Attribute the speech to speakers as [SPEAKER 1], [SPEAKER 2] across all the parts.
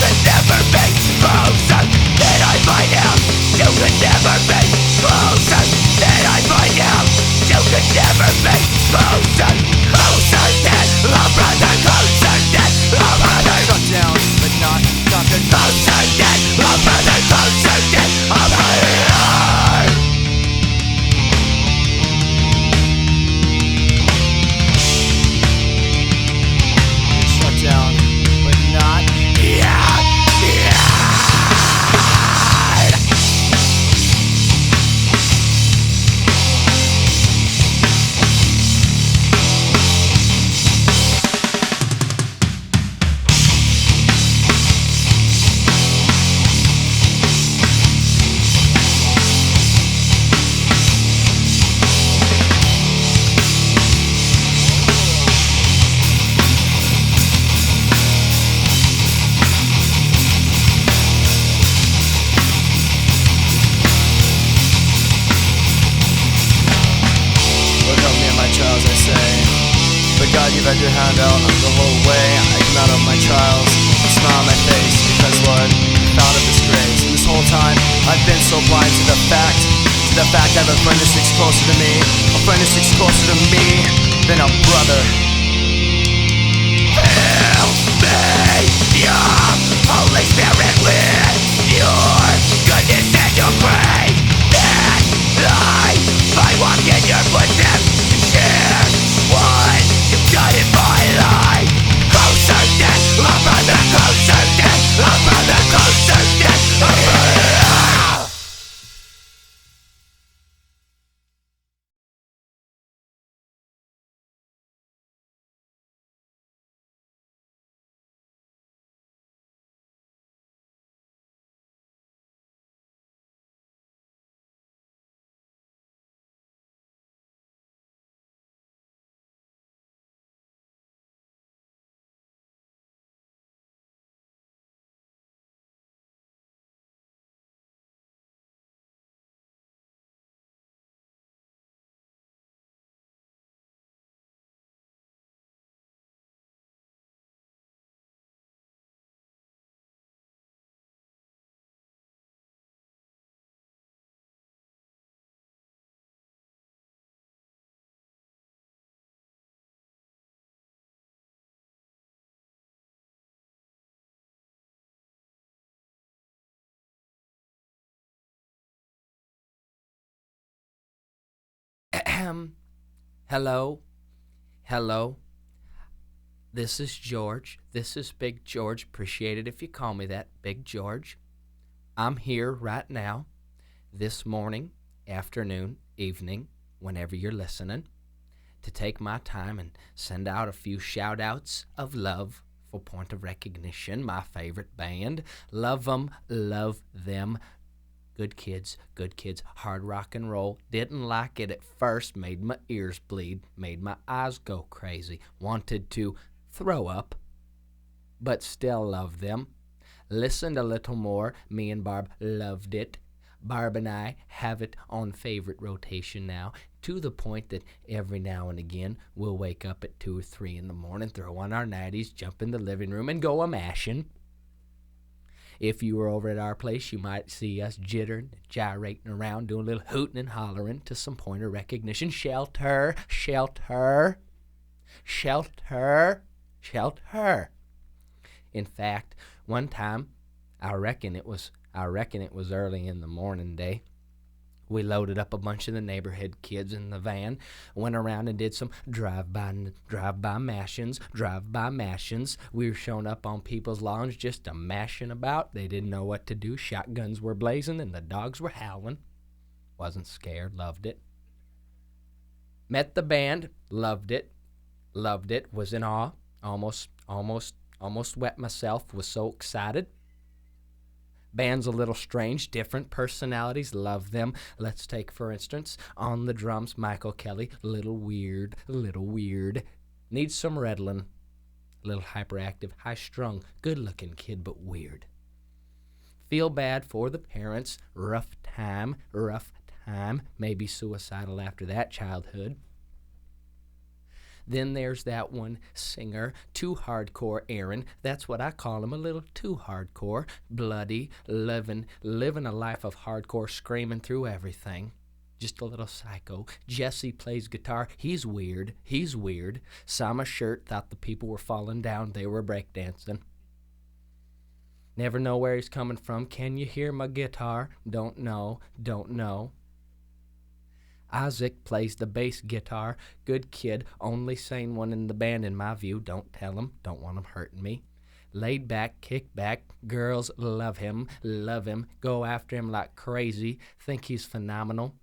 [SPEAKER 1] could never be closer than I find out. You could never be closer than I find out. You could never be closer, closer than a brother, closer than a brother.
[SPEAKER 2] Shut down, but not conquered.
[SPEAKER 1] Closer than a brother, closer than a brother.
[SPEAKER 2] Shut down, but not. God, you've had your hand out the whole way. I come out of my trials, a smile on my face, because Lord, I found a disgrace. And this whole time, I've been so blind to the fact I have a friend who sticks closer to me, a friend who sticks closer to me than a brother.
[SPEAKER 1] Fill me, your Holy Spirit, with your goodness and your grace, that I might walk in your footsteps and share what you've done in my life. Closer than a brother, closer than a brother, closer than a brother.
[SPEAKER 3] Hello. This is George. This is Big George. Appreciate it if you call me that, Big George. I'm here right now, this morning, afternoon, evening, whenever you're listening, to take my time and send out a few shout-outs of love for Point of Recognition, my favorite band. Love them, love them. Good kids, hard rock and roll. Didn't like it at first, made my ears bleed, made my eyes go crazy. Wanted to throw up, but still loved them. Listened a little more, me and Barb loved it. Barb and I have it on favorite rotation now, to the point that every now and again we'll wake up at 2 or 3 in the morning, throw on our nighties, jump in the living room, and go a-mashing. If you were over at our place, you might see us jittering, gyrating around, doing a little hooting and hollering to some Point of Recognition. Shelter, shelter, shelter, shelter. In fact, one time, I reckon it was early in the morning day, we loaded up a bunch of the neighborhood kids in the van, went around and did some drive-by mashings. We were showing up on people's lawns just a-mashing about. They didn't know what to do. Shotguns were blazing and the dogs were howling. Wasn't scared, loved it. Met the band, loved it, was in awe, almost wet myself, was so excited. Band's a little strange, different personalities, love them. Let's take, for instance, on the drums, Michael Kelly, little weird. Needs some Redlin. Little hyperactive, high-strung, good-looking kid, but weird. Feel bad for the parents, rough time, maybe suicidal after that childhood. Then there's that one singer, too hardcore Aaron. That's what I call him, a little too hardcore. Bloody, living a life of hardcore, screaming through everything. Just a little psycho. Jesse plays guitar. He's weird. Saw my shirt, thought the people were falling down. They were breakdancing. Never know where he's coming from. Can you hear my guitar? Don't know. Isaac plays the bass guitar. Good kid. Only sane one in the band in my view. Don't tell him. Don't want him hurting me. Laid back, kick back. Girls love him. Go after him like crazy. Think he's phenomenal.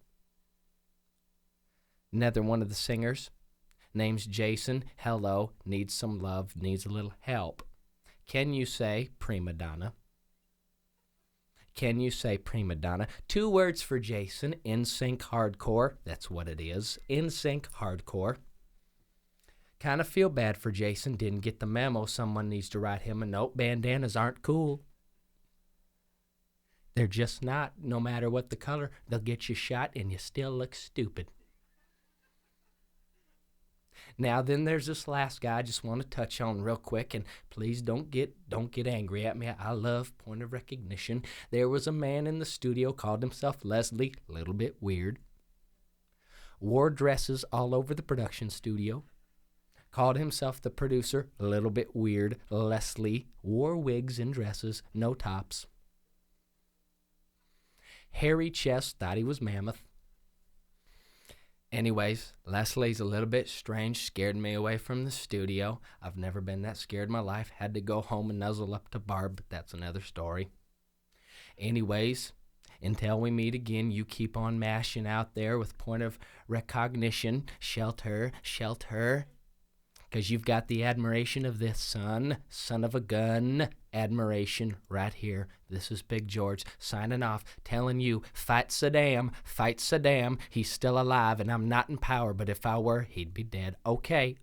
[SPEAKER 3] Another one of the singers, name's Jason. Hello, needs some love, needs a little help. Can you say prima donna? Can you say prima donna? 2 words for Jason, NSYNC hardcore. That's what it is, NSYNC hardcore. Kind of feel bad for Jason, didn't get the memo. Someone needs to write him a note. Bandanas aren't cool. They're just not. No matter what the color, they'll get you shot and you still look stupid. Now then there's this last guy I just want to touch on real quick, and please don't get angry at me. I love point of recognition. There was a man in the studio, called himself Leslie, a little bit weird. Wore dresses all over the production studio. Called himself the producer, a little bit weird. Leslie wore wigs and dresses, no tops. Hairy chest, thought he was mammoth. Anyways, Leslie's a little bit strange, scared me away from the studio. I've never been that scared in my life. Had to go home and nuzzle up to Barb, but that's another story. Anyways, until we meet again, you keep on mashing out there with point of recognition. Shelter, because you've got the admiration of this son of a gun, admiration right here. This is Big George signing off, telling you, fight Saddam. He's still alive, and I'm not in power, but if I were, he'd be dead. Okay,